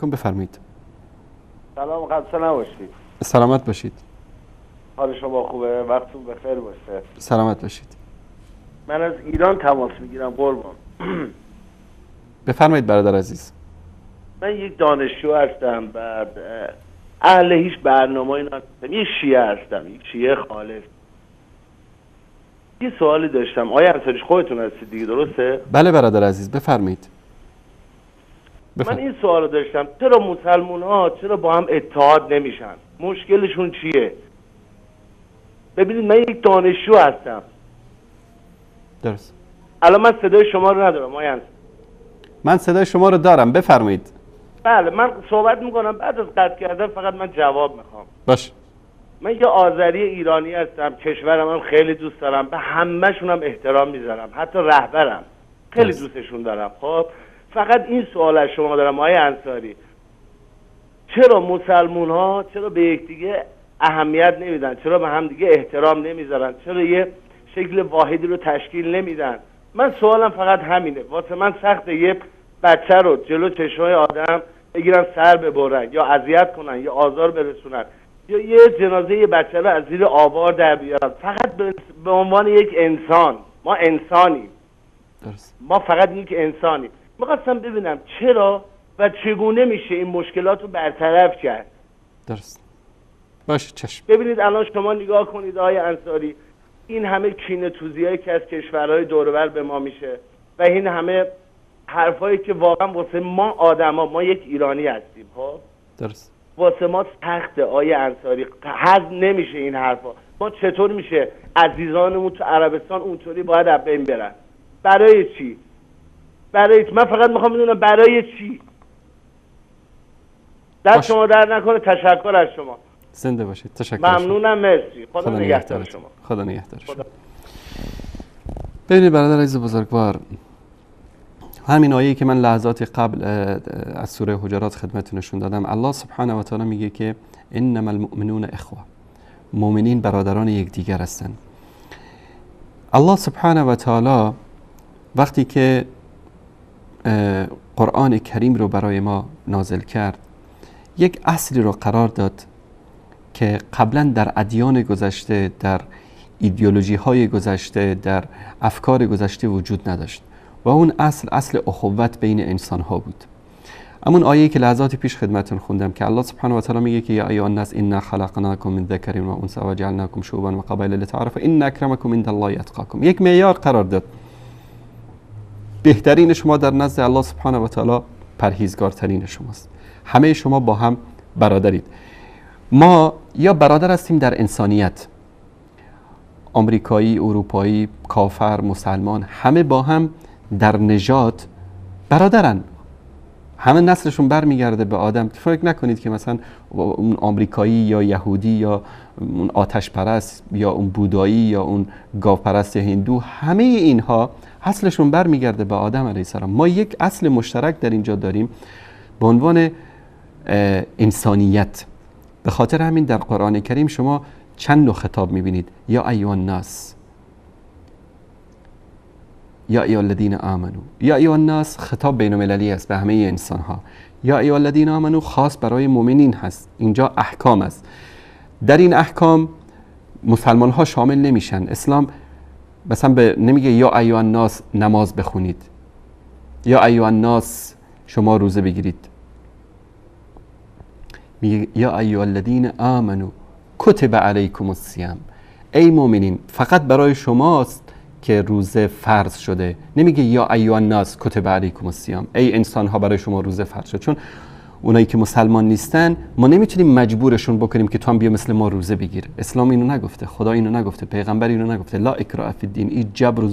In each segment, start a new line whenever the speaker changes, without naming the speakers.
علیکم. بفرمایید.
سلام، خسته نباشید.
سلامت باشید.
حال شما خوبه؟ وقتتون بخیر باشه.
سلامت باشید.
من از ایران تماس میگیرم قربان.
بفرمایید برادر عزیز.
من یک دانشجو هستم، بعد اهل هیچ برنامه‌ای نیستم، یک شیعه هستم، یک شیعه خالص. یه سوالی داشتم. آیا انصاری خودتون هستید دیگه، درسته؟
بله برادر عزیز، بفرمایید.
من این سوالو داشتم، چرا مسلمان‌ها چرا با هم اتحاد نمیشن؟ مشکلشون چیه؟ ببینید من یک دانشجو هستم.
درست.
الان من صدای شما رو ندارم آیا انصاری؟
من صدای شما رو دارم، بفرمایید.
بله، من صحبت میکنم، بعد از قطع کردن فقط من جواب میخوام.
باش.
من یه آذری ایرانی هستم، کشورم هم خیلی دوست دارم، به همه‌شون هم احترام میذارم، حتی رهبرم خیلی دوستشون دارم. خب فقط این سوال از شما دارم آقای انصاری، چرا مسلمون ها چرا به یکدیگه اهمیت نمیدن؟ چرا به هم دیگه احترام نمیذارن؟ چرا یه شکل واحدی رو تشکیل نمیدن؟ من سوالم فقط همینه. واسه من سخته یه بچه رو جلو چشمای آدم بگیرن سر ببرن یا اذیت کنن یا آزار برسونن یا یه جنازه یه بچه رو از زیر آوار در بیارن، فقط به عنوان یک انسان. ما انسانیم.
درست.
ما فقط یک انسانیم. می‌خواستم ببینم چرا و چگونه میشه این مشکلات رو برطرف کرد.
درست. باشه، چشم.
ببینید الان شما نگاه کنید آقای انصاری، این همه کینه‌توزیایی که از کشورهای دور و بر به ما میشه و این همه حرفایی که واقعا واسه ما آدما، ما یک ایرانی هستیم، خب
درست.
واسه ما سخته آقای انصاری، هضم نمیشه این حرفا. ما چطور میشه عزیزانمون تو عربستان اونطوری باید از بین برن؟ برای چی؟ برای چی؟ من فقط میخوام بدونم برای چی؟ دست شما در نکنه. تشکر از شما.
زنده باشید. تشکر.
ممنونم، مرسی. خدا نگهدار شما.
خدا نگهدار شما. ببینید برادر عزیز بزرگوار، همین آیه‌ای که من لحظات قبل از سوره حجرات خدمتتون نشون دادم، الله سبحانه و تعالی میگه که انما المؤمنون اخوه، مؤمنین برادران یکدیگر هستند. الله سبحانه و تعالی وقتی که قرآن کریم رو برای ما نازل کرد، یک اصلی رو قرار داد که قبلا در ادیان گذشته، در ایدئولوژی های گذشته، در افکار گذشته وجود نداشت و اون اصل اخوت بین انسان ها بود. همون آیه‌ای که لحظات پیش خدمتتون خوندم که الله سبحانه و تعالی میگه که یا ایها الناس انا خلقناکم من ذکر و انثی و جعلناکم شعوبا و قبایل لتعارفوا ان اکرمکم عند الله اتقاکم. یک معیار قرار داد، بهترین شما در نزد الله سبحانه و تعالی پرهیزگارترین شماست. همه شما با هم برادرید. ما یا برادر هستیم در انسانیت، آمریکایی، اروپایی، کافر، مسلمان، همه با هم در نژاد برادرن، همه نسلشون برمیگرده به آدم. فکر نکنید که مثلا اون آمریکایی یا یهودی یا اون آتش پرست یا اون بودایی یا اون گاو پرست هندو، همه اینها اصلشون برمیگرده به آدم علیه السلام. ما یک اصل مشترک در اینجا داریم به عنوان انسانیت. به خاطر همین در قرآن کریم شما چند نوع خطاب میبینید. یا ایها الناس، یا ایها الذین آمنو. یا ایها الناس خطاب بین المللی است به همه انسان ها. یا ایها الذین آمنو خاص برای مؤمنین هست. اینجا احکام است. در این احکام مسلمان ها شامل نمیشن. اسلام مثلا نمیگه یا ایها الناس نماز بخونید، یا ایها الناس شما روزه بگیرید. میگه یا ایها الذین آمنو کتب علیکم الصیام. ای مؤمنین فقط برای شماست که روزه فرض شده. نمیگه یا ایها الناس کتب علیکم الصیام، ای انسان ها برای شما روزه فرض شد. چون اونایی که مسلمان نیستن ما نمیتونیم مجبورشون بکنیم که تو هم بیا مثل ما روزه بگیر. اسلام اینو نگفته، خدا اینو نگفته، پیغمبر اینو نگفته. لا اکراه فی الدین، این جبر و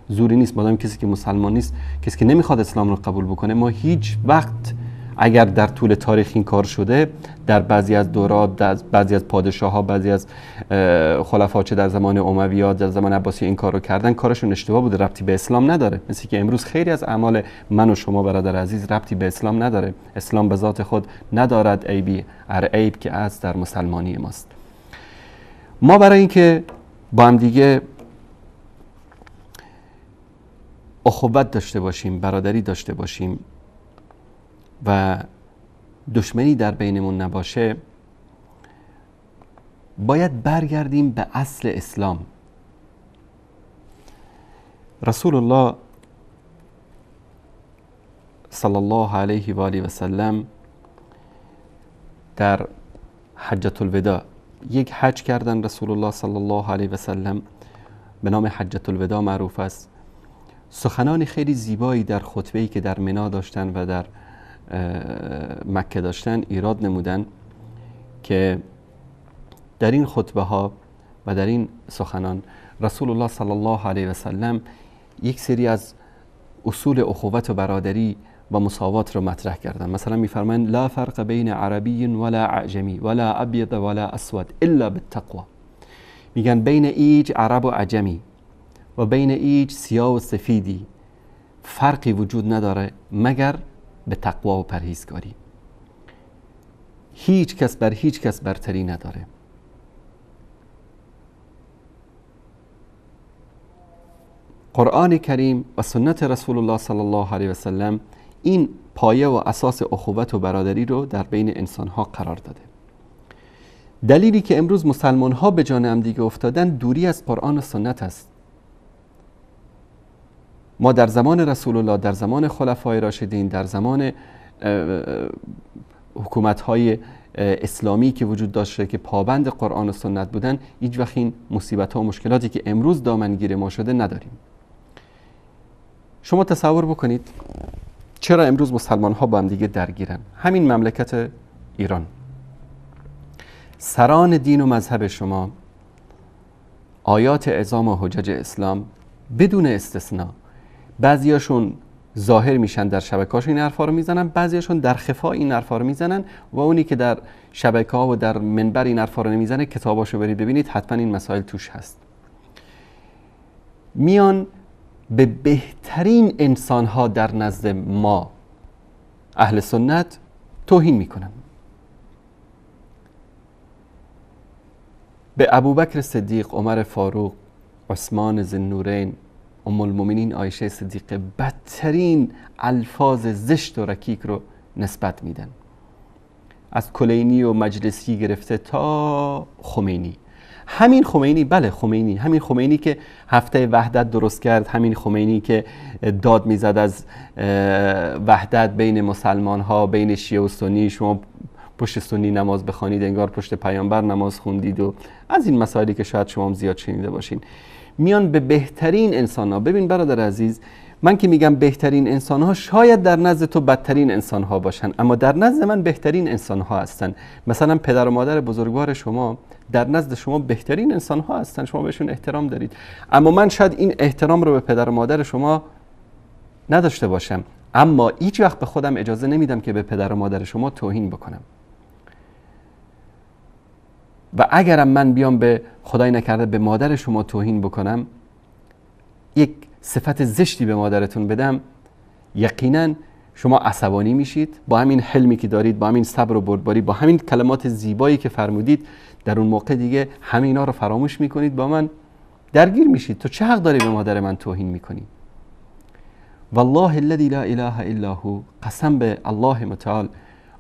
زوری نیست. مادام کسی که مسلمان نیست، کسی که نمیخواد اسلام رو قبول بکنه، ما هیچ وقت اگر در طول تاریخ این کار شده، در بعضی از دورات، در بعضی از پادشاه‌ها، بعضی از خلفا، چه در زمان امویات، در زمان عباسی این کارو کردن، کارشون اشتباه بوده، ربطی به اسلام نداره. مثل که امروز خیلی از اعمال من و شما برادر عزیز ربطی به اسلام نداره. اسلام به ذات خود ندارد عیبی، عیب که از در مسلمانی ماست. ما برای اینکه با هم دیگه اخوت داشته باشیم، برادری داشته باشیم و دشمنی در بینمون نباشه، باید برگردیم به اصل اسلام. رسول الله صلی الله علیه و آله و سلم در حجة الوداع یک حج کردن. رسول الله صلی الله علیه و سلم به نام حجة الوداع معروف است. سخنان خیلی زیبایی در خطبه‌ای که در منی داشتن و در مکه داشتن ایراد نمودن که در این خطبه ها و در این سخنان رسول الله صلی الله علیه و سلم یک سری از اصول اخوت و برادری و مساوات رو مطرح کردن. مثلا میفرمایند لا فرق بین عربی ولا اعجمی ولا ابیض ولا اسود الا بالتقوى. میگن بین ایج عرب و عجمی و بین ایج سیاه و سفیدی فرقی وجود نداره مگر به تقوا و پرهیزگاری. هیچ کس بر هیچ کس برتری نداره. قرآن کریم و سنت رسول الله صلی الله علیه و سلم این پایه و اساس اخوت و برادری رو در بین انسان ها قرار داده. دلیلی که امروز مسلمان ها به جان هم دیگه افتادن دوری از قرآن و سنت است. ما در زمان رسول الله، در زمان خلفای راشدین، در زمان حکومت های اسلامی که وجود داشته که پابند قرآن و سنت بودن، هیچ وقت این مصیبت ها و مشکلاتی که امروز دامنگیر ما شده نداریم. شما تصور بکنید چرا امروز مسلمان ها با هم دیگه درگیرن. همین مملکت ایران، سران دین و مذهب شما آیات اعظام و حجج اسلام بدون استثناء، بعضیاشون ظاهر میشن در شبکه‌هاش این حرفا رو میزنن، بعضیاشون در خفا این حرفا رو میزنن و اونی که در شبکه‌ها و در منبر این حرفا رو نمیزنه کتاباشو برید ببینید حتما این مسائل توش هست. میان به بهترین انسان‌ها در نزد ما اهل سنت توهین میکنن. به ابوبکر صدیق، عمر فاروق، عثمان ذوالنورین، ام المؤمنین عایشه صدیقه بدترین الفاظ زشت و رکیک رو نسبت میدن. از کلینی و مجلسی گرفته تا خمینی. همین خمینی، بله خمینی، همین خمینی که هفته وحدت درست کرد، همین خمینی که داد میزد از وحدت بین مسلمان ها، بین شیعه و سنی، شما پشت سنی نماز بخوانید انگار پشت پیامبر نماز خوندید و از این مسائلی که شاید شما هم زیاد شنیده باشین. میان به بهترین انسان ها. ببین برادر عزیز، من که میگم بهترین انسان ها شاید در نزد تو بدترین انسان ها باشن، اما در نزد من بهترین انسان ها هستن. مثلا پدر و مادر بزرگوار شما در نزد شما بهترین انسان ها هستن، شما بهشون احترام دارید، اما من شاید این احترام رو به پدر و مادر شما نداشته باشم، اما هیچ وقت به خودم اجازه نمیدم که به پدر و مادر شما توهین بکنم. و اگرم من بیام به خدای نکرده به مادر شما توهین بکنم، یک صفت زشتی به مادرتون بدم، یقینا شما عصبانی میشید. با همین حلمی که دارید، با همین صبر و بردباری، با همین کلمات زیبایی که فرمودید، در اون موقع دیگه همینا رو فراموش میکنید، با من درگیر میشید. تو چه حق داری به مادر من توهین میکنی؟ والله الذی لا اله الا هو، قسم به الله متعال،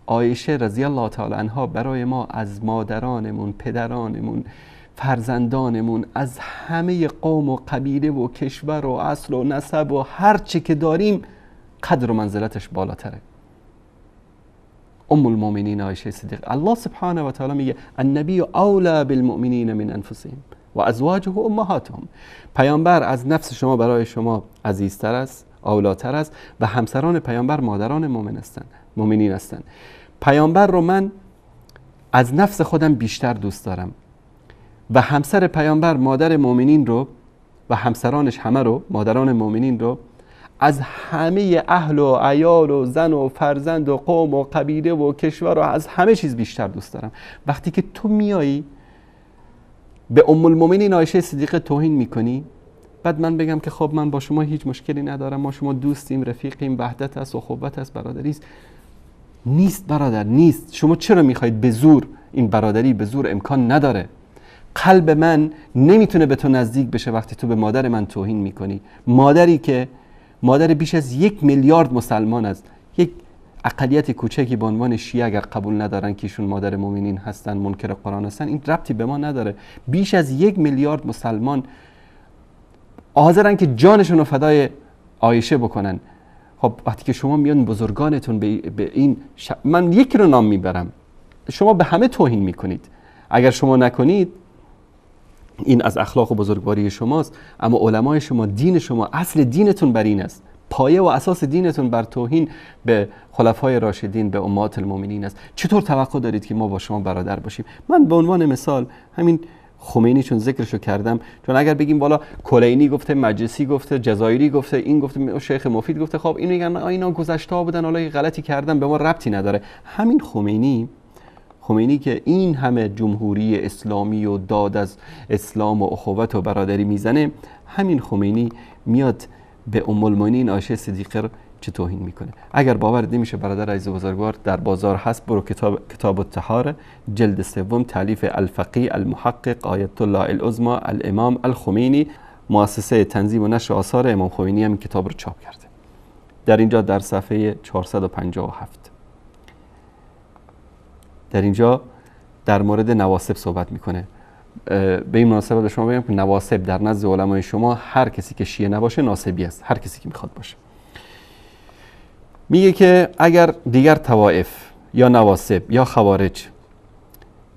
عایشه رضی الله تعالی عنها برای ما از مادرانمون، پدرانمون، فرزندانمون، از همه قوم و قبیله و کشور و اصل و نسب و هر چی که داریم قدر و منزلتش بالاتره. ام المؤمنین عایشه صدیق، الله سبحانه و تعالی میگه النبی اولی بالمؤمنین من انفسهم و ازواجه امهاتهم. پیامبر از نفس شما برای شما عزیزتر است، اولاتر است و همسران پیامبر مادران مؤمنین هستند. پیامبر رو من از نفس خودم بیشتر دوست دارم و همسر پیامبر مادر مؤمنین رو و همسرانش همه رو، مادران مؤمنین رو، از همه اهل و عیال و زن و فرزند و قوم و قبیله و کشور و از همه چیز بیشتر دوست دارم. وقتی که تو میایی به ام المؤمنین عایشه صدیقه توهین میکنی، بعد من بگم که خب من با شما هیچ مشکلی ندارم، ما شما دوستیم، رفیقیم، وحدت است، اخوت است، برادری است. نیست برادر، نیست. شما چرا میخواید به زور؟ این برادری به زور امکان نداره. قلب من نمیتونه به تو نزدیک بشه وقتی تو به مادر من توهین میکنی. مادری که مادر بیش از 1 میلیارد مسلمان است، یک اقلیت کوچکی به عنوان شیعه اگر قبول ندارن که ایشون مادر مومنین هستن، منکر قرآن هستن، این ربطی به ما نداره. بیش از 1 میلیارد مسلمان حاضرن که جانشون رو فدای عایشه بکنن. خب وقتی که شما میان بزرگانتون به این من یکی رو نام میبرم، شما به همه توهین میکنید. اگر شما نکنید این از اخلاق و بزرگواری شماست، اما علمای شما، دین شما، اصل دینتون بر این است، پایه و اساس دینتون بر توهین به خلفای راشدین، به امهات المؤمنین است. چطور توقع دارید که ما با شما برادر باشیم؟ من به عنوان مثال همین خمینی چون ذکرشو کردم، چون اگر بگیم والا کلینی گفته، مجلسی گفته، جزایری گفته، این گفته، شیخ مفید گفته، خب اینو میگن اینا گذشته ها بودن، حالا غلطی کردن، به ما ربطی نداره. همین خمینی که این همه جمهوری اسلامی و داد از اسلام و اخوت و برادری میزنه، همین خمینی میاد به ام المؤمنین عایشه صدیقه رو چه توهین میکنه. اگر باور نمیشه برادر عزیز بزرگوار، در بازار هست، برو کتاب الطهاره جلد 3 تالیف الفقیه المحقق آیت الله العظمی الامام الخمینی، مؤسسه تنظیم و نشر آثار امام خمینی هم این کتاب رو چاپ کرده. در اینجا در صفحه 457 در اینجا در مورد نواسب صحبت میکنه. به این مناسبت به شما بگم که نواسب در نزد علمای شما هر کسی که شیعه نباشه ناسبی است، هر کسی که میخواد باشه. میگه که اگر دیگر طوائف یا نواسب یا خوارج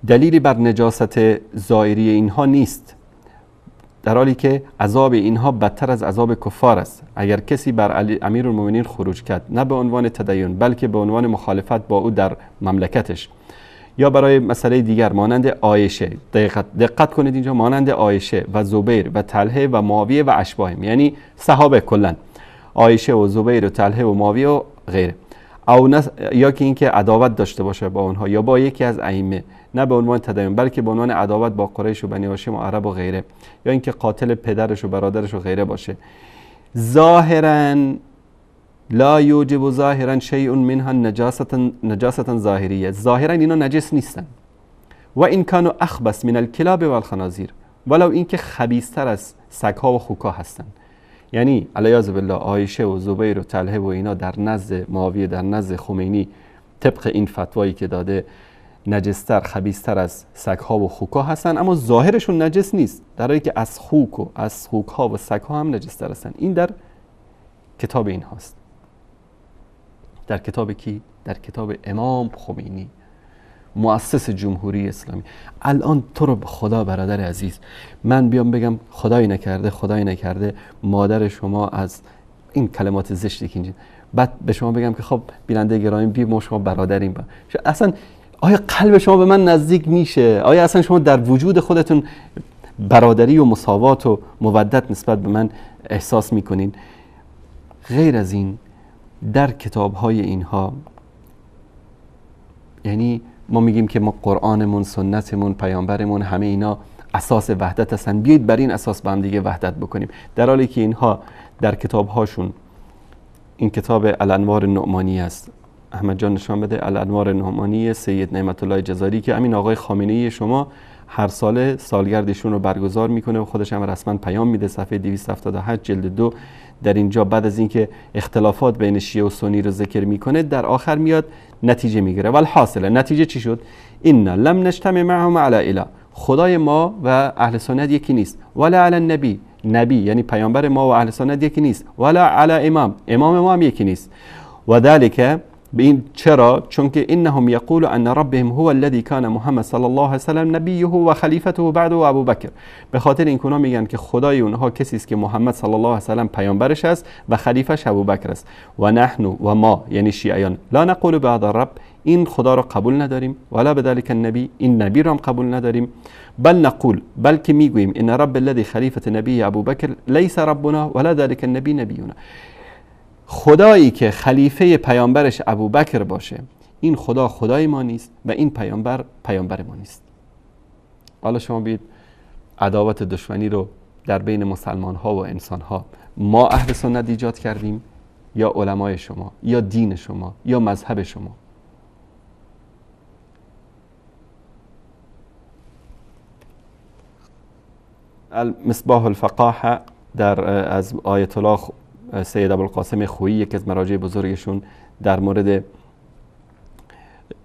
دلیلی بر نجاست ظاهری اینها نیست، در حالی که عذاب اینها بدتر از عذاب کفار است. اگر کسی بر امیرالمومنین خروج کرد، نه به عنوان تدین بلکه به عنوان مخالفت با او در مملکتش، یا برای مسئله دیگر مانند عایشه، دقت کنید اینجا، مانند عایشه و زبیر و طلحه و معاویه و اشباههم، یعنی صحابه کلن، عایشه و زبیر و طلحه و معاویه و غیره، یا که اینکه عداوت داشته باشه با اونها یا با یکی از ائمه، نه به عنوان تدین بلکه به عنوان عداوت با قریش و بنی هاشم و عرب و غیره، یا اینکه قاتل پدرش و برادرش و غیره باشه. ظاهرا لا یوجب ظاهرا شیء منها نجاسة ظاهریه، ظاهرا اینا نجس نیستن. و این کانوا اخبث من الکلاب و الخنازیر، ولو اینکه خبیث‌تر از سگ‌ها و خوک‌ها هستن. یعنی علیاذ بالله عایشه و زبیر و طلحه و اینا در نزد معاویه، در نزد خمینی، طبق این فتوایی که داده، نجستر، خبیث‌تر از سگ‌ها و خوک‌ها هستن، اما ظاهرشون نجس نیست، در حالی که از خوک‌ها و سگ‌ها هم نجستر هستن. این در کتاب این هاست. در کتاب کی؟ در کتاب امام خمینی، مؤسس جمهوری اسلامی. الان تو رو به خدا برادر عزیز، من بیام بگم خدای نکرده مادر شما از این کلمات زشتی که اینجا، بعد به شما بگم که خب بیننده گرامی بی ما شما برادریم، اصلا آیا قلب شما به من نزدیک میشه؟ آیا اصلا شما در وجود خودتون برادری و مساوات و مودت نسبت به من احساس میکنین؟ غیر از این در کتاب‌های اینها، یعنی ما میگیم که ما قرآنمون، سنتمون، پیامبرمون، همه اینا اساس وحدت هستن، بیایید بر این اساس با هم دیگه وحدت بکنیم، در حالی که اینها در کتاب‌هاشون، این کتاب الانوار النعمانی است، احمد جان نشان بده، الانوار النعمانی سید نعمت الله جزاری، که همین آقای خامنه‌ای شما هر سال سالگردشون رو برگزار میکنه و خودش هم رسما پیام میده، صفحه 278 جلد 2. در اینجا بعد از اینکه اختلافات بین شیعه و سنی رو ذکر میکنه، در آخر میاد نتیجه میگیره. والحاصل نتیجه چی شد؟ اینا لم نجتمع معهم علی اله، خدای ما و اهل سنت یکی نیست، ولا علی نبی یعنی پیامبر ما و اهل سنت یکی نیست، ولا علی امام ما هم یکی نیست. و ذلك به این چرا؟ چون که انهم یقول ان ربهم هو الذي كان محمد صلی الله علیه و سلم نبیه و خلیفته بعد و ابوبکر، به خاطر این که میگن که خدای اونها کسی است که محمد صلی الله علیه و سلم پیامبرش است و خلیفش ابوبکر است. و نحن و ما یعنی شیعیان لا نقول بعد الرب، این خدا رو قبول نداریم، ولا بذلك النبی، این نبی رو هم قبول نداریم، بل نقول، بلکه میگوییم ان رب الذي خلیفه نبی ابوبکر لیس ربنا ولا ذلك النبی نبینا، خدایی که خلیفه پیامبرش ابوبکر باشه، این خدا خدای ما نیست و این پیامبر ما نیست. حالا شما بید عداوت دشمنی رو در بین مسلمان ها و انسان ها ما اهل سنت ایجاد کردیم، یا علمای شما، یا دین شما، یا مذهب شما؟ المصباح الفقاحه از آیت الله سید ابوالقاسم خویی، یکی از مراجع بزرگشون، در مورد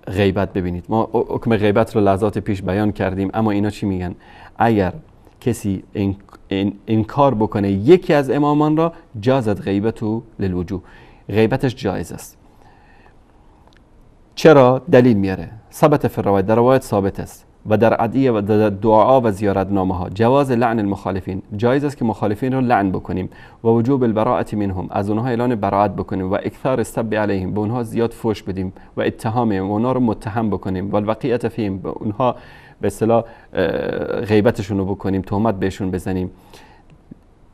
غیبت ببینید. ما حکم غیبت رو لحظات پیش بیان کردیم، اما اینا چی میگن؟ اگر کسی انکار بکنه یکی از امامان را، جازت غیبتو للوجوه، غیبتش جایز است. چرا؟ دلیل میاره. ثبت فی الروایت، در روایت ثابت است، و در ادعیه و در دعا و زیارتنامه ها، جواز لعن المخالفین، جایز است که مخالفین رو لعن بکنیم، و وجوب البراءة منهم، از اونها اعلان براءت بکنیم، و اکثار السب علیهم، به اونها زیاد فحش بدیم، و اتهامهم، و اونها رو متهم بکنیم، و الوقیعة فیهم، به اونها به اصطلاح غیبتشون رو بکنیم، تهمت بهشون بزنیم.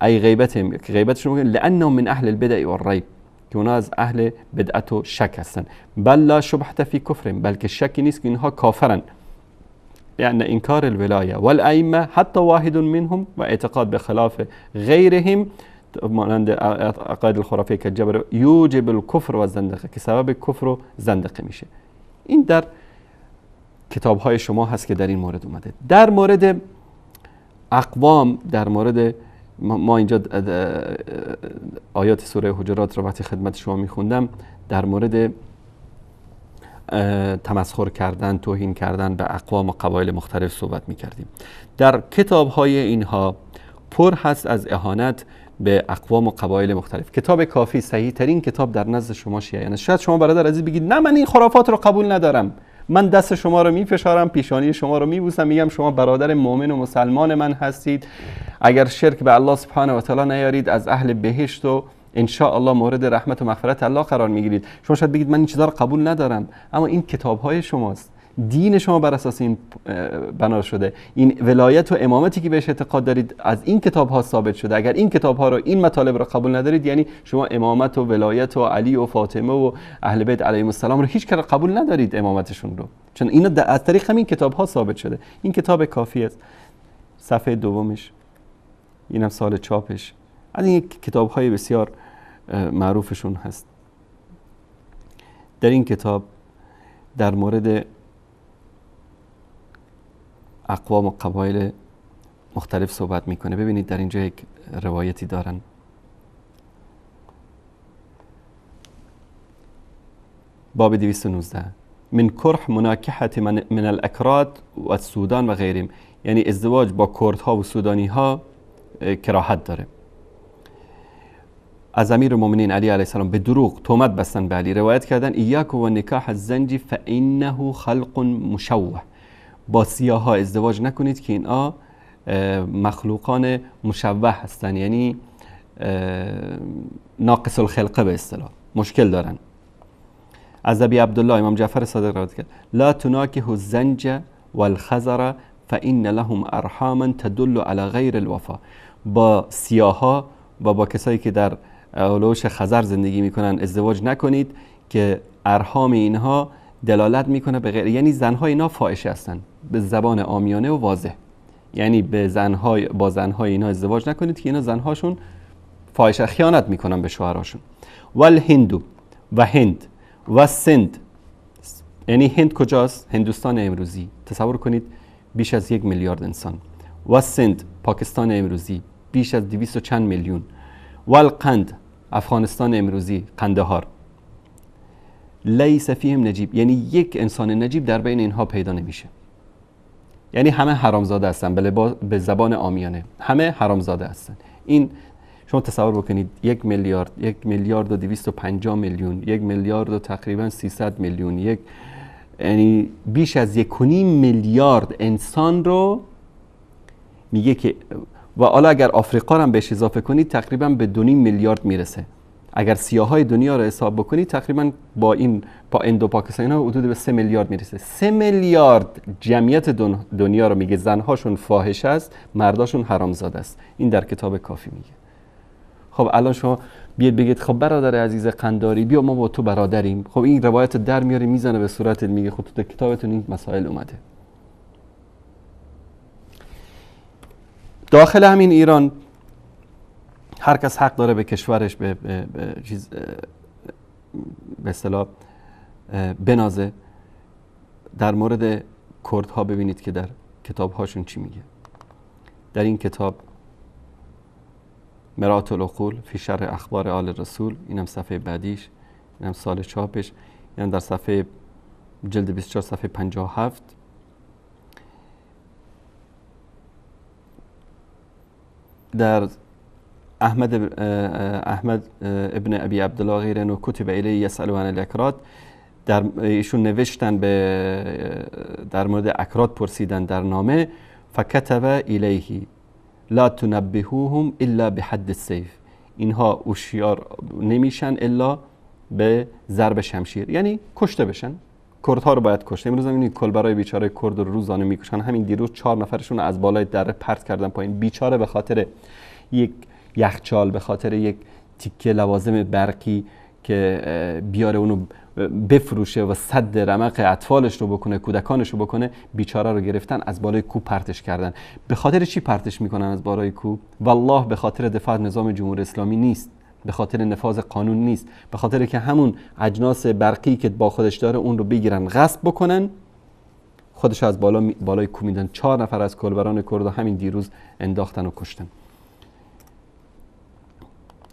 ای غیبتشون بکنیم، لانهم من اهل البدع والریب، که اونا از اهل بدعت و شک هستن. بل لا شبهة فی کفرهم، بلکه شکی نیست که اینها کافرن. یعنی انکار الولایه والائمه حتی واحد منهم، و اعتقاد به خلاف غیرهم مانند عقاید الخرافیه که جبر یوجب الکفر و زندقه، که سبب کفر و زندقه میشه. این در کتاب های شما هست که در این مورد اومده. در مورد اقوام، در مورد ما اینجا آیات سوره حجرات رو وقتی خدمت شما میخوندم، در مورد تمسخر کردن، توهین کردن به اقوام و قبایل مختلف صحبت میکردیم. در کتاب های اینها پر هست از اهانت به اقوام و قبایل مختلف. کتاب کافی صحیح ترین کتاب در نزد شما شیعیان است. شاید شما برادر عزیز بگید نه من این خرافات رو قبول ندارم، من دست شما رو میفشارم، پیشانی شما رو میبوسم، میگم شما برادر مؤمن و مسلمان من هستید، اگر شرک به الله سبحانه و تعالی نیارید از اهل بهشت و ان شاء الله مورد رحمت و مغفرت الله قرار میگیرید. شما شاید بگید من این چیزا رو قبول ندارم، اما این کتاب های شماست، دین شما بر اساس این بنا شده، این ولایت و امامتی که بهش اعتقاد دارید از این کتاب ها ثابت شده. اگر این کتاب ها رو، این مطالب رو قبول ندارید، یعنی شما امامت و ولایت و علی و فاطمه و اهل بیت علیهم السلام رو هیچ کار قبول ندارید، امامتشون رو، چون اینا از طریق همین کتاب ها ثابت شده. این کتاب کافی است، صفحه دومش، اینم سال چاپش، از این کتاب های بسیار معروفشون هست. در این کتاب در مورد اقوام و قبایل مختلف صحبت میکنه. ببینید در اینجا یک روایتی دارن. باب 219 من کرح مناکحت من الاکراد و السودان و غیرهم، یعنی ازدواج با کردها و سودانی ها کراهت داره. از امیر المؤمنین علی علیه السلام به دروغ تهمت بستن به علی، روایت کردن ایاک و نکاح الزنج فانه خلق مشوه، با سیاها ازدواج نکنید که اینا مخلوقان مشوه هستن، یعنی ناقص الخلقه به اصطلاح، مشکل دارن. از ابی عبدالله امام جعفر صادق روایت کرد لا تناکح الزنج والخزر فان لهم ارحاما تدل على غیر الوفا، با سیاها و با کسایی که در علوش خزر زندگی میکنن ازدواج نکنید که ارحام اینها دلالت میکنه به غیر، یعنی زنهای اینا فاحشه هستن به زبان عامیانه و واضح، یعنی با زنهای اینا ازدواج نکنید که اینا زنهاشون فاحشه، خیانت میکنن به شوهراشون. والهندو و هند و سند، یعنی هند کجاست؟ هندوستان امروزی، تصور کنید بیش از 1 میلیارد انسان. و سند پاکستان امروزی بیش از 200 و چند میلیون. والقند افغانستان امروزی، قندهار. لیس فیهم نجیب، یعنی یک انسان نجیب در بین اینها پیدا نمیشه، یعنی همه حرامزاده هستن، به زبان عامیانه همه حرامزاده هستن. این شما تصور بکنید 1 میلیارد و 250 میلیون، 1 میلیارد و تقریبا 300 میلیون، یعنی بیش از 1.5 میلیارد انسان رو میگه که، و حالا اگر آفریقا رو هم بهش اضافه کنید تقریبا به 2.5 میلیارد میرسه. اگر سیاهای دنیا رو حساب بکنید تقریبا با این اندو پاکستانی ها حدود به 3 میلیارد میرسه. 3 میلیارد جمعیت دنیا رو میگه زنهاشون فاحش است، مرداشون حرامزاده است. این در کتاب کافی میگه. خب الان شما بیاید بگید خب برادر عزیز قنداری بیا ما با تو برادریم، خب این روایت در میاره میزنه به صورت میگه خب تو کتابتون این مسائل اومده. داخل همین ایران هر کس حق داره به کشورش به اصطلاح بنازه. در مورد کردها ببینید که در کتابهاشون چی میگه. در این کتاب مرات العقول فی شرح اخبار آل رسول، اینم صفحه بعدیش، اینم سال چاپش، اینم در صفحه جلد 24 صفحه 57. در احمد ابن ابی عبدالله غیر انه کتب الیه یسأل عن الاکراد، در ایشون نوشتن در مورد اکراد پرسیدن در نامه، فکتب الیه لا تنبهوهم الا بحد السیف، اینها هوشیار نمیشن الا به ضرب شمشیر، یعنی کشته بشن. کردها رو باید کشت. امروز این کلبرای بیچاره کرد رو روزانه میکشن. همین دیروز 4 نفرشون رو از بالای دره پرت کردن پایین، بیچاره به خاطر یک یخچال، به خاطر یک تیکه لوازم برقی که بیاره اونو بفروشه و صد رمق اطفالش رو بکنه، کودکانش رو بکنه، بیچاره رو گرفتن از بالای کوه پرتش کردن. به خاطر چی پرتش میکنن از بالای کوه؟ والله به خاطر دفاع از نظام جمهوری اسلامی نیست، به خاطر نفاذ قانون نیست، به خاطر که همون اجناس برقی که با خودش داره اون رو بگیرن غصب بکنن، خودش از بالای کوه میدن. 4 نفر از کلبران کرد همین دیروز انداختن و کشتن.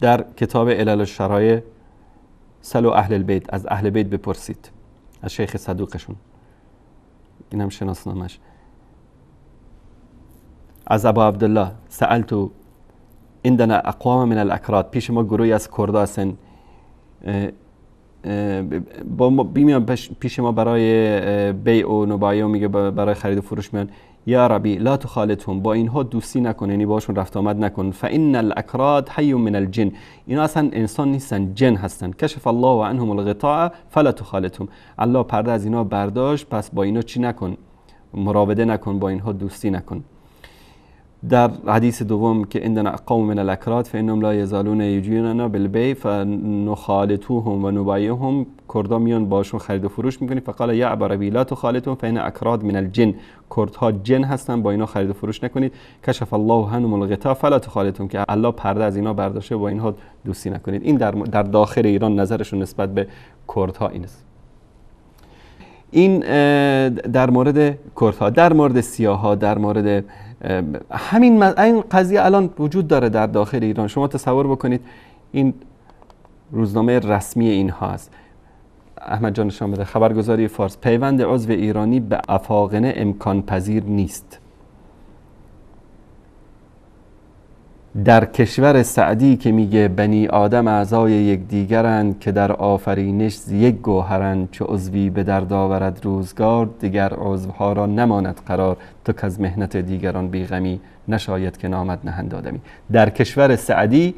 در کتاب علل الشرایع، سلو اهل البیت، از اهل بیت بپرسید، از شیخ صدوقشون، این هم شناسنامش. از ابو عبدالله سألتو عندنا اقوام من الاکراد، پیش ما گروهی از کردا هستن، بیمیان پیش ما برای بیع و نبایع، میگه برای خرید و فروش میان، یا ربی لا تخالطهم، با اینها دوستی نکن، یعنی باشون رفت آمد نکن، فان الاکراد حی من الجن، اینا اصلا انسان نیستن، جن هستن، کشف الله عنهم الغطاء فلا تخالطهم، الله پرده از اینا برداشت، پس با اینا چی نکن، مراوده نکن، با اینها دوستی نکن. در حدیث دوم که عندنا قوم من الاکراد فانهم لا یزالون یجیوننا بالبیع فنخالطوهم و نبایعهم، کردا میان باشون خرید و فروش میکنی، فقال یا ابا ربی لا تخالطهم فان اکراد من الجن، کردها جن هستن، با اینا خرید و فروش نکنید، کشف الله عنهم الغطاء فلا تخالطهم، که الله پرده از اینا برداشته، با اینها دوستی نکنید. این در داخل ایران نظرشون نسبت به کردها این است. این در مورد کردها. در مورد سیاها، در مورد همین قضیه الان وجود داره در داخل ایران. شما تصور بکنید این روزنامه رسمی اینها است، احمد جان نشان بده، خبرگزاری فارس، پیوند عضو ایرانی به افاقنه امکان پذیر نیست. در کشور سعدی که میگه بنی آدم اعضای یکدیگرند که در آفرینش یک گوهرند، چو عضوی به درد آورد روزگار، دیگر عضوها را نماند قرار، تو که از مهنت دیگران بیغمی، نشاید که نامد نهند آدمی. در کشور سعدی،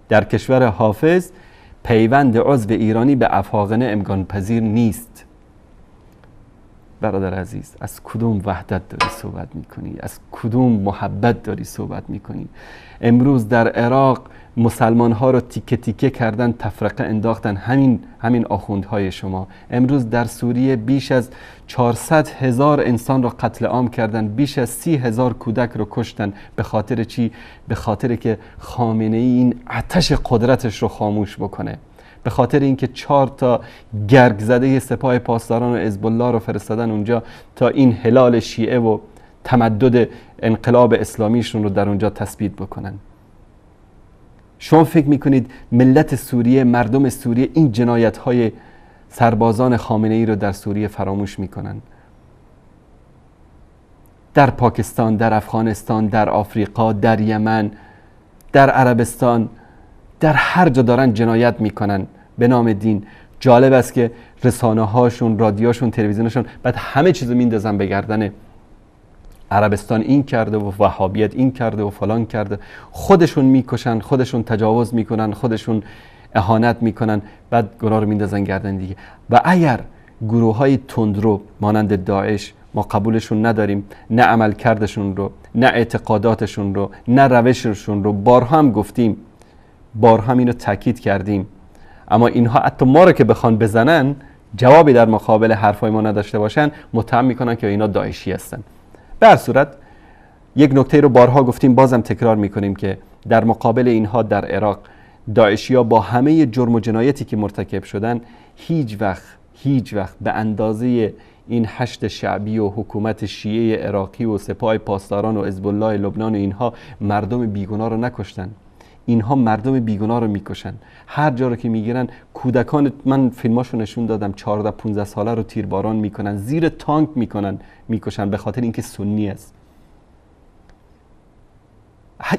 در کشور حافظ، پیوند عضو ایرانی به افاقنه امکان پذیر نیست. برادر عزیز، از کدوم وحدت داری صحبت میکنی؟ از کدوم محبت داری صحبت میکنی؟ امروز در عراق مسلمان ها رو تیکه تیکه کردن، تفرقه انداختن، همین آخوندهای شما. امروز در سوریه بیش از 400,000 انسان رو قتل عام کردن، بیش از 30,000 کودک رو کشتن. به خاطر چی؟ به خاطر که خامنه ای این آتش قدرتش رو خاموش بکنه، به خاطر اینکه 4 تا گرگ زده سپاه پاسداران و حزب الله رو فرستادن اونجا تا این هلال شیعه و تمدد انقلاب اسلامیشون رو در اونجا تثبیت بکنن. شما فکر میکنید ملت سوریه، مردم سوریه این جنایت های سربازان خامنه ای رو در سوریه فراموش میکنن؟ در پاکستان، در افغانستان، در آفریقا، در یمن، در عربستان، در هر جا دارن جنایت میکنن به نام دین. جالب است که رسانه هاشون، رادیوشون، تلویزیونشون بعد همه چیزو میندازن به گردن عربستان، این کرده و وهابیت این کرده و فلان کرده. خودشون میکشن، خودشون تجاوز میکنن، خودشون اهانت میکنن، بعد گناه رو میندازن گردن دیگه. و اگر گروه های تندرو مانند داعش، ما قبولشون نداریم، نه عمل کردشون رو، نه اعتقاداتشون رو، نه روششون رو، بارها هم گفتیم، بارها اینو تاکید کردیم، اما اینها حتی ما رو که بخوان بزنن، جوابی در مقابل حرفای ما نداشته باشن، متهم میکنن که اینا داعشی هستن. به هر صورت یک نکته رو بارها گفتیم، بازم تکرار میکنیم که در مقابل اینها در عراق، داعشی‌ها با همه جرم و جنایتی که مرتکب شدن، هیچ وقت به اندازه این حشد شعبی و حکومت شیعه عراقی و سپاه پاسداران و حزب الله لبنان و اینها مردم بیگناه رو نکشتن. اینها مردم بیگناه رو میکشن. هر جا رو که میگیرن کودکان من فیلماشو نشون دادم 14 15 ساله رو تیرباران میکنن، زیر تانک میکشن به خاطر اینکه سنی است.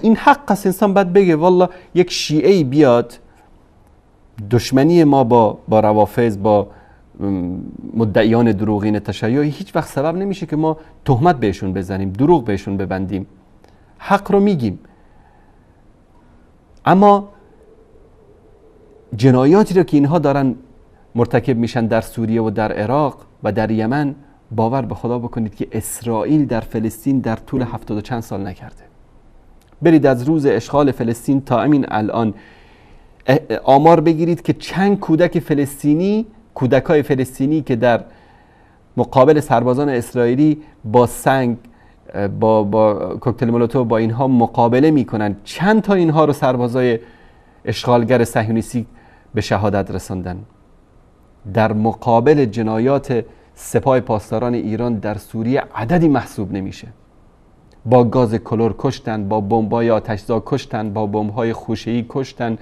این حق است انسان باید بگه والله یک شیعه بیاد دشمنی ما با روافض، با مدعیان دروغین تشیعی هیچ وقت سبب نمیشه که ما تهمت بهشون بزنیم، دروغ بهشون ببندیم. حق رو میگیم. اما جنایاتی رو که اینها دارن مرتکب میشن در سوریه و در عراق و در یمن، باور به خدا بکنید که اسرائیل در فلسطین در طول 70 و چند سال نکرده. برید از روز اشغال فلسطین تا همین الان آمار بگیرید که چند کودکای فلسطینی که در مقابل سربازان اسرائیلی با سنگ، با کوکتل مولوتوف، با اینها مقابله میکنن، چند تا اینها رو سربازای اشغالگر صهیونیستی به شهادت رساندن. در مقابل جنایات سپاه پاسداران ایران در سوریه عددی محسوب نمیشه. با گاز کلور کشتن، با بمب‌های آتش‌زا کشتن، با بمب‌های خوشه‌ای کشتن،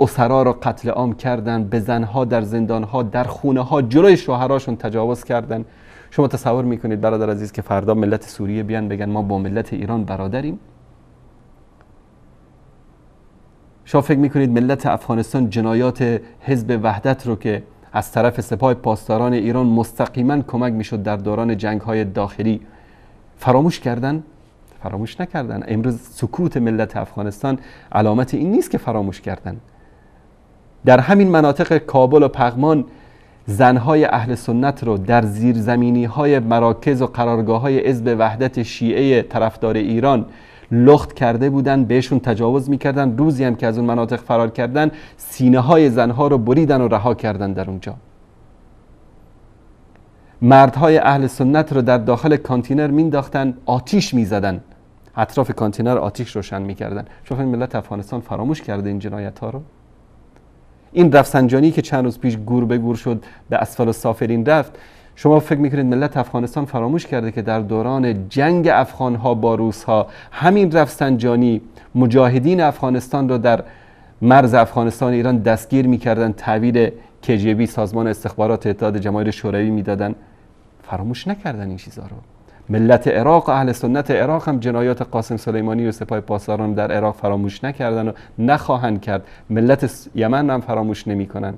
اسرا را قتل عام کردن، به زنها در زندان‌ها، در خونه‌ها جلوی شوهراشون تجاوز کردن. شما تصور میکنید برادر عزیز که فردا ملت سوریه بیان بگن ما با ملت ایران برادریم؟ شما فکر میکنید ملت افغانستان جنایات حزب وحدت رو که از طرف سپاه پاسداران ایران مستقیما کمک میشد در دوران جنگ‌های داخلی فراموش کردن؟ فراموش نکردن. امروز سکوت ملت افغانستان علامت این نیست که فراموش کردن. در همین مناطق کابل و پغمان زنهای اهل سنت رو در زیرزمینی‌های مراکز و قرارگاه‌های حزب وحدت شیعه طرفدار ایران لخت کرده بودن، بهشون تجاوز میکردن. روزی هم که از اون مناطق فرار کردن، سینه‌های زنها رو بریدن و رها کردن در اونجا. مردهای اهل سنت رو در داخل کانتینر مینداختن، آتیش میزدن، اطراف کانتینر آتیش روشن میکردن. شما ملت افغانستان فراموش کرده این جنایت ها رو؟ این رفسنجانی که چند روز پیش گور به گور شد به اسفل السافلین رفت، شما فکر میکنید ملت افغانستان فراموش کرده که در دوران جنگ افغان ها با روس ها همین رفسنجانی مجاهدین افغانستان رو در مرز افغانستان ایران دستگیر میکردن، تحویل KGB سازمان استخبارات اتحاد جماهیر شوروی میدادن؟ فراموش نکردن این چیزا رو. ملت عراق و اهل سنت عراق هم جنایات قاسم سلیمانی و سپاه پاسداران در عراق فراموش نکردن و نخواهند کرد. ملت یمن هم فراموش نمیکنن.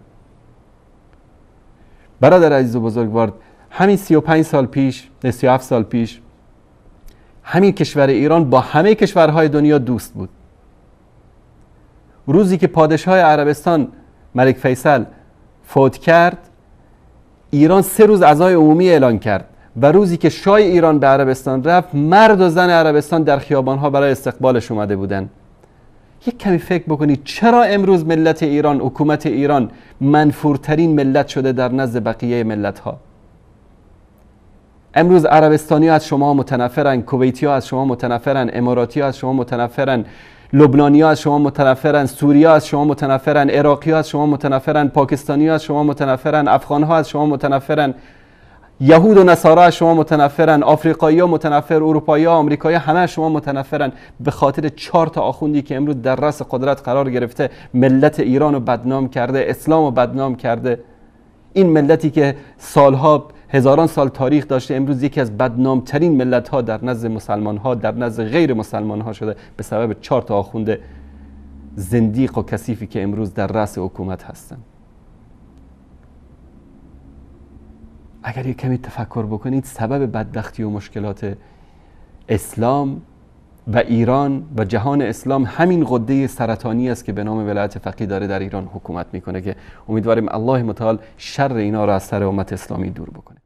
برادر عزیز و بزرگوار، همین 35 سال پیش، 37 سال پیش، همین کشور ایران با همه کشورهای دنیا دوست بود. روزی که پادشاه عربستان ملک فیصل فوت کرد، ایران 3 روز عزای عمومی اعلان کرد و روزی که شاه ایران به عربستان رفت، مرد و زن عربستان در خیابانها برای استقبالش اومده بودن. یک کمی فکر بکنید چرا امروز ملت ایران، حکومت ایران منفورترین ملت شده در نزد بقیه ملت ها؟ امروز عربستانی ها از شما متنفرن، کویتی ها از شما متنفرن، اماراتی ها از شما متنفرن، لبنانی ها از شما متنفرن، سوری ها از شما متنفرن، عراقی ها از شما متنفرن، پاکستانی ها از شما متنفرن، افغان ها از شما متنفرن، یهود و نصارا از شما متنفرن، آفریقایی ها متنفر، اروپایی ها، آمریکایی ها، همه از شما متنفرن به خاطر 4 تا آخوندی که امروز در رأس قدرت قرار گرفته، ملت ایران رو بدنام کرده، اسلام رو بدنام کرده. این ملتی که سالها، هزاران سال تاریخ داشته، امروز یکی از بدنامترین ملت ها در نزد مسلمان ها، در نزد غیر مسلمان ها شده به سبب 4 تا آخوند زندیق و کثیفی که امروز در رأس حکومت هستن. اگر یک کمی تفکر بکنید، سبب بدبختی و مشکلات اسلام و ایران و جهان اسلام همین غده سرطانی است که به نام ولایت فقیه داره در ایران حکومت میکنه، که امیدواریم الله متعال شر اینا را از سر امت اسلامی دور بکنه.